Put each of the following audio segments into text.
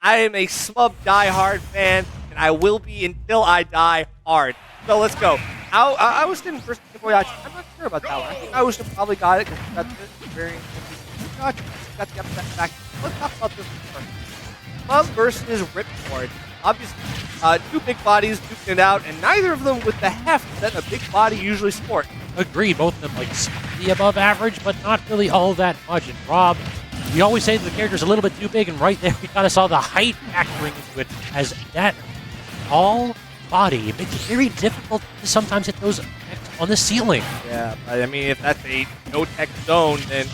I am a Smub diehard fan, and I will be until I die hard. So let's go. I was in first Boyachi. I'm not sure about that one. I think I was probably got it because that's the variant. Got the upset back. Let's talk about this one first. Smub versus Ripcord. Obviously, two big bodies duking it out, and neither of them with the heft that a big body usually sports. Agreed, both of them like slightly above average, but not really all that much. And Rob, we always say that the character's a little bit too big, and right there we kind of saw the height factoring into it, as that tall body makes it very difficult to sometimes hit those effects on the ceiling. Yeah, I mean, if that's a no-tech zone, then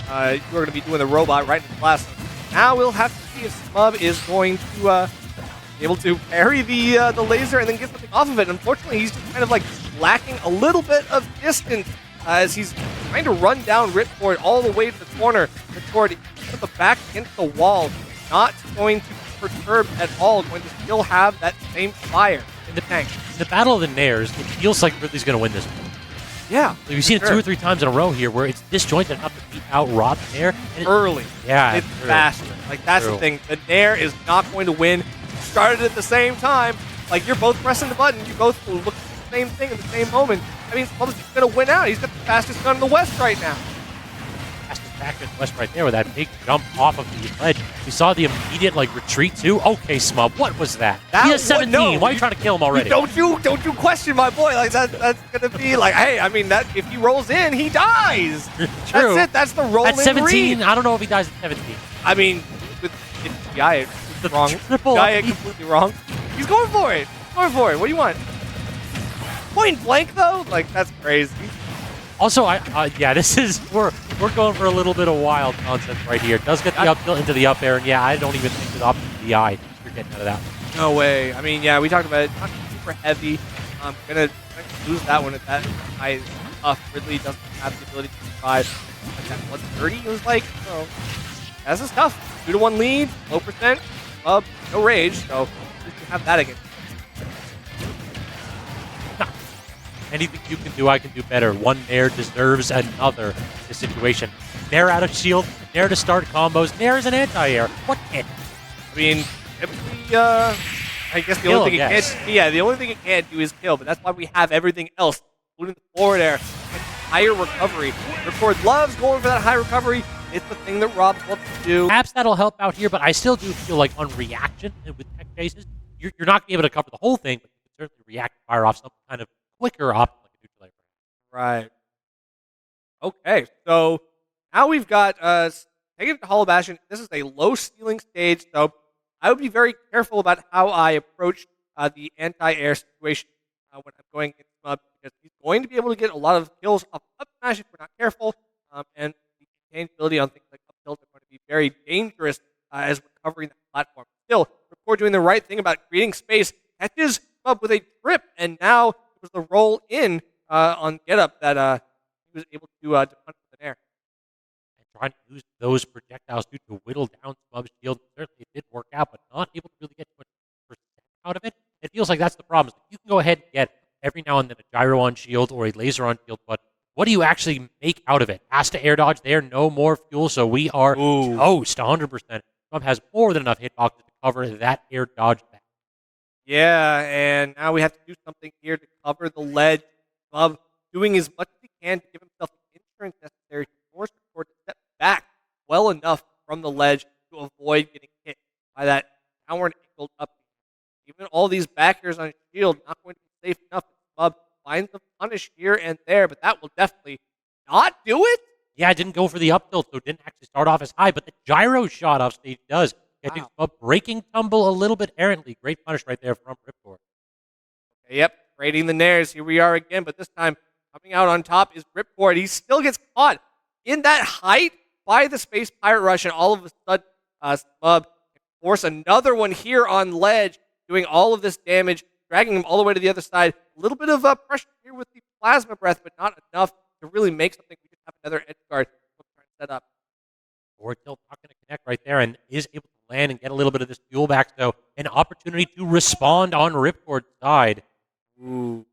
you're going to be doing the robot right in the blast. Now we'll have to see if Smub is going to be able to parry the laser and then get something off of it. Unfortunately, he's just kind of like lacking a little bit of distance as he's trying to run down Ripcord all the way to the corner. Ripcord put the back against the wall, not going to be perturbed at all, going to still have that same fire in the tank. In the Battle of the Nairs, it feels like Ridley's going to win this one. Yeah. We've seen it 2 or 3 times in a row here where it's disjointed enough to beat out Rob Nair. Early. Yeah. It's faster. Like, that's the thing. The Nair is not going to win. Started at the same time. Like, you're both pressing the button. You both will look at the same thing at the same moment. I mean, Smub's going to win out. He's got the fastest gun in the West right now. Fastest back in the West right there with that big jump off of the ledge. We saw the immediate, like, retreat, too. Okay, Smub, what was that? He has 17. No, why are you trying to kill him already? Don't you question my boy. Like, that's going to be like, hey, I mean, that if he rolls in, he dies. True. That's it. That's the roll At 17, read. I don't know if he dies at 17. I mean, with Gaia, The wrong. triple Gaia up. completely wrong. He's going for it. Going for it. What do you want? Point blank, though? Like, that's crazy. Also, yeah, this is we're going for a little bit of wild nonsense right here. Does get the up tilt into the up air, and yeah, I don't even think the up to the eye you're getting out of that. No way. I mean, yeah, we talked about it. Not super heavy. I'm gonna lose that one at that high is tough. Ridley doesn't have the ability to survive. Like that 130 it was like. So that's just tough. 2-1 lead, low percent, no rage. So you have that again. Anything you can do, I can do better. One Nair deserves another in this situation. Nair out of shield, Nair to start combos. Nair is an anti-air. What hit? I mean, typically, I guess the only thing it can't. Yeah, the only thing it can't do is kill. But that's why we have everything else, including the forward air and higher recovery. Ripcord loves going for that high recovery. It's the thing that Rob loves to do. Perhaps that'll help out here, but I still do feel like on reaction with tech chases, you're not going to be able to cover the whole thing, but you can certainly react and fire off some kind of quicker option like a neutral air. Right. Okay, so now we've got taking it to Hollow Bastion. This is a low ceiling stage, so I would be very careful about how I approach the anti-air situation when I'm going against Smub, because he's going to be able to get a lot of kills off up smash if we're not careful, and the containability on things like up tilt are going to be very dangerous as we're covering the platform. Still, Ripcord doing the right thing about creating space, catches Smub with a trip, and now it was the roll in on Get Up that he was able to punch with an air. And trying to use those projectiles to whittle down Smub's shield. Certainly it did work out, but not able to really get much percent out of it. It feels like that's the problem. You can go ahead and get every now and then a gyro on shield or a laser on shield, but what do you actually make out of it? Has to air dodge there, no more fuel, so we are toast 100%. Smub has more than enough hitboxes to cover that air dodge back. Yeah, and now we have to do something here to cover the ledge. Smub doing as much as he can to give himself the insurance necessary to force Ripcord to step back well enough from the ledge to avoid getting hit by that downward angled up. Even all these backers on shield not going to be safe enough. Smub finds the punish here and there, but that will definitely not do it. Yeah, it didn't go for the up tilt, so it didn't actually start off as high, but the gyro shot off stage does. Catching Smub breaking tumble a little bit errantly. Great punish right there from Ripcord. Okay, yep, raiding the Nairs. Here we are again, but this time coming out on top is Ripcord. He still gets caught in that height by the Space Pirate Rush, and all of a sudden, Smub can force another one here on ledge, doing all of this damage, dragging him all the way to the other side. A little bit of pressure here with the Plasma Breath, but not enough to really make something. We just have another edge guard set up. Forward tilt not going to connect right there, and is able to land and get a little bit of this fuel back, so an opportunity to respond on Ripcord's side. Ooh.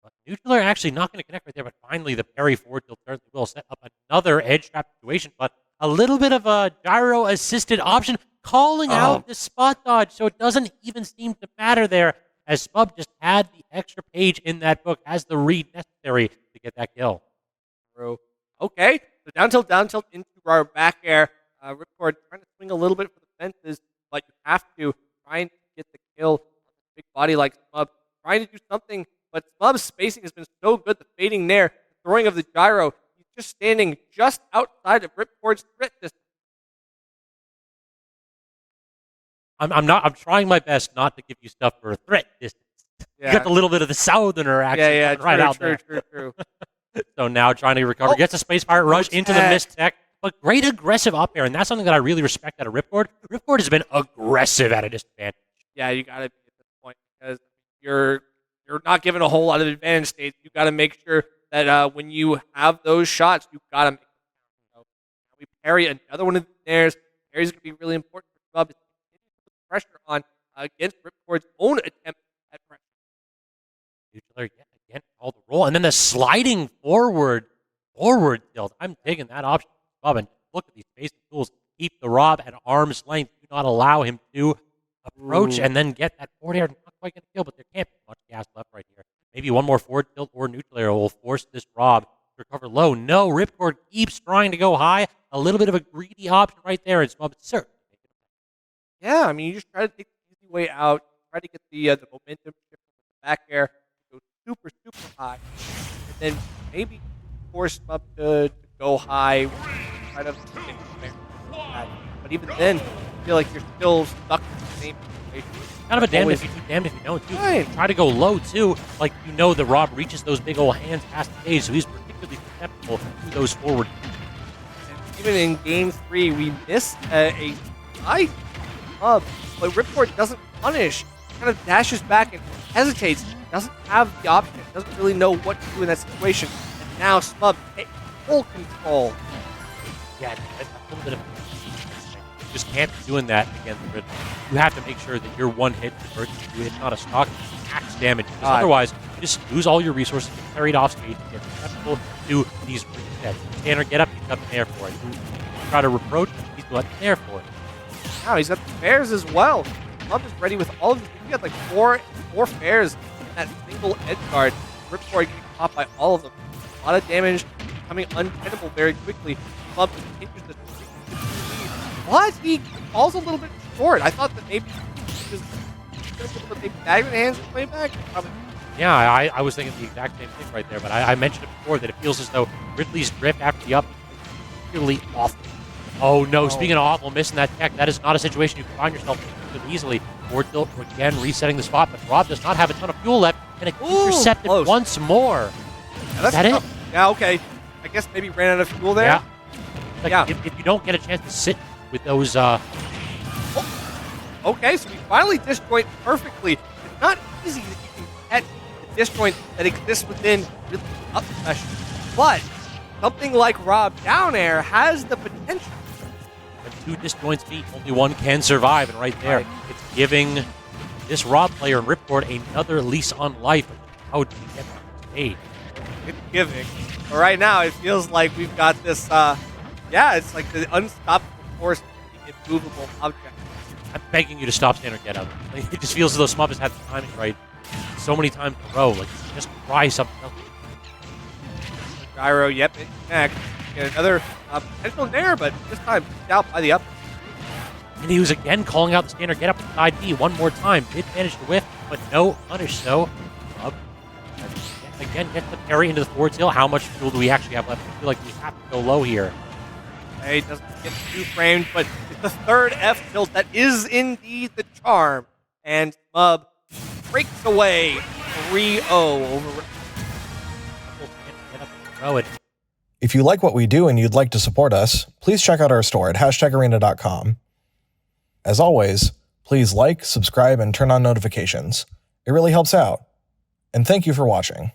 But neutral air actually not going to connect right there, but finally the parry forward tilt certainly will set up another edge trap situation, but a little bit of a gyro assisted option calling out the spot dodge, so it doesn't even seem to matter there, as Smub just had the extra page in that book, has the read necessary to get that kill. Okay, so down tilt into our back air. Ripcord trying to swing a little bit for the fences, but you have to trying to get the kill on a big body like Smub. Trying to do something, but Smub's spacing has been so good. The fading there, the throwing of the gyro. He's just standing just outside of Ripcord's threat distance. I'm trying my best not to give you stuff for a threat distance. Yeah. You got a little bit of the southerner accent right out there. True. So now trying to recover, gets a Space Pirate Rush into the missed tech, but great aggressive up air, and that's something that I really respect out of Ripcord. Ripcord has been aggressive at a disadvantage. Yeah, you got to be at this point because you're not given a whole lot of advantage states. You got to make sure that when you have those shots, you got to make them count. So we parry another one of the theirs. Parry's going to be really important for Smub to continue to put pressure on against Ripcord's own attempt at pressure. Neutral yet again called the roll, and then the sliding forward tilt. I'm taking that option. Smub, and look at these basic tools. Keep the Rob at arm's length. Do not allow him to approach and then get that forward air. Not quite going to kill, but there can't be much gas left right here. Maybe one more forward tilt or neutral air will force this Rob to recover low. No, Ripcord keeps trying to go high. A little bit of a greedy option right there, and Smub is certainly making it. Yeah, I mean, you just try to take the easy way out. Try to get the momentum shift with the back air. Go super high. And then maybe force Smub to go high. Try to get there. But even then, I feel like you're still stuck in the same situation. Kind of a damned if you do, damned if you don't, too. Right. Try to go low, too. Like, the Rob reaches those big old hands past the cage, so he's particularly susceptible to those forward. And even in Game 3, we missed a high Smub, but Ripcord doesn't punish. He kind of dashes back and hesitates. Doesn't have the option. Doesn't really know what to do in that situation. And now Smub takes full control. Yeah, that's a little bit of... You just can't be doing that against Ridley. You have to make sure that your one hit converts to it's not a stock max damage. Because otherwise, you just lose all your resources, get carried off stage, get susceptible to these resets. Standard get up, he's got the air for it. You try to reproach, he's got the air for it. Now he's got the fares as well. Smub is ready with all of these. He got like four fares in that single edge guard. Ripcord getting caught by all of them. A lot of damage becoming untenable very quickly. Smub continues to but he falls a little bit short. I thought that maybe he was going to put a big bag in the hands and play back. Probably. Yeah, I was thinking the exact same thing right there, but I mentioned it before that it feels as though Ridley's drift after the up is really awful. Oh no, speaking of awful, missing that tech, that is not a situation you can find yourself in easily. Forward tilt again, resetting the spot, but Rob does not have a ton of fuel left, and it intercepted once more. Yeah, is that it? Yeah, okay. I guess maybe ran out of fuel there. Yeah. Like if you don't get a chance to sit with those... Okay, so we finally disjoint perfectly. It's not easy that you can catch the disjoint that exists within really up smash, but something like Rob down air has the potential. When two disjoints meet, only one can survive, and right there, it's giving this Rob player and Ripcord another lease on life. How do you get that stage? It's giving. But right now, it feels like we've got this, it's like the unstoppable force of the immovable object. I'm begging you to stop standard get out. Like, it just feels as though Smub has had the timing right so many times in a row. Like, just try something else. Gyro, yep, it connects. Get another potential nair, but this time out by the up. And he was again calling out the standard get up with side B one more time. Did manage to whiff, but no punish, so again gets the parry into the forward tilt. How much fuel do we actually have left? I feel like we have to go low here. He doesn't get too framed, but it's the third F tilt that is indeed the charm. And Smub breaks away 3-0 over. If you like what we do and you'd like to support us, please check out our store at hashtagarena.com. As always, please like, subscribe, and turn on notifications. It really helps out. And thank you for watching.